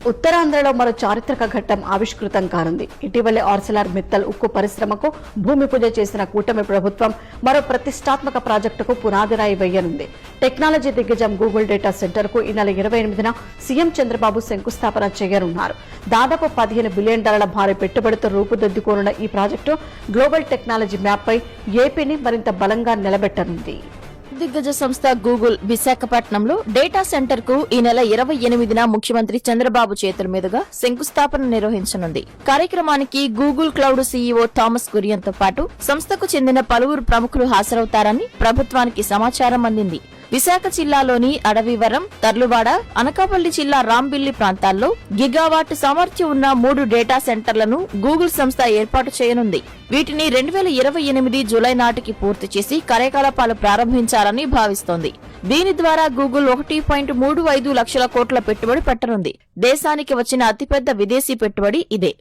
ఉత్తరాంధ్రలో మరో చారిత్రక ఘట్టం ఆవిష్కృతం కానుంది. ఇటీవలే ఆర్సెలర్ మిత్తల్ ఉక్కు పరిశ్రమకు భూమి పూజ చేసిన కూటమి ప్రభుత్వం మరో ప్రతిష్టాత్మక ప్రాజెక్టుకు పునాదిరాయి వేయనుంది. టెక్నాలజీ దిగ్గజం గూగుల్ డేటా సెంటర్ కు ఈ నెల 28న సీఎం చంద్రబాబు శంకుస్థాపన చేయనున్నారు. దాదాపు $15 బిలియన్ భారీ పెట్టుబడితో రూపుదిద్దుకోనున్న ఈ ప్రాజెక్టు గ్లోబల్ టెక్నాలజీ మ్యాప్పై ఏపీని మరింత బలంగా నిలబెట్టనుంది. దిగ్గజ సంస్థ గూగుల్ విశాఖపట్నంలో డేటా సెంటర్ కు ఈ నెల 28న ముఖ్యమంత్రి చంద్రబాబు చేతుల మీదుగా శంకుస్థాపన నిర్వహించనుంది. కార్యక్రమానికి గూగుల్ క్లౌడ్ సీఈఓ థామస్ కురియన్తో పాటు సంస్థకు చెందిన పలువురు ప్రముఖులు హాజరవుతారని ప్రభుత్వానికి సమాచారం అందింది. విశాఖ జిల్లాలోని అడవివరం, తర్లువాడ, అనకాపల్లి జిల్లా రాంబిల్లి ప్రాంతాల్లో గిగావాట్ సామర్థ్యం ఉన్న 3 డేటా సెంటర్లను గూగుల్ సంస్థ ఏర్పాటు చేయనుంది. వీటిని 2028 జూలై నాటికి పూర్తి చేసి కార్యకలాపాలు ప్రారంభించాలని భావిస్తోంది. దీని ద్వారా గూగుల్ 1.35 లక్షల కోట్ల పెట్టుబడి పెట్టనుంది. దేశానికి వచ్చిన అతిపెద్ద విదేశీ పెట్టుబడి ఇదే.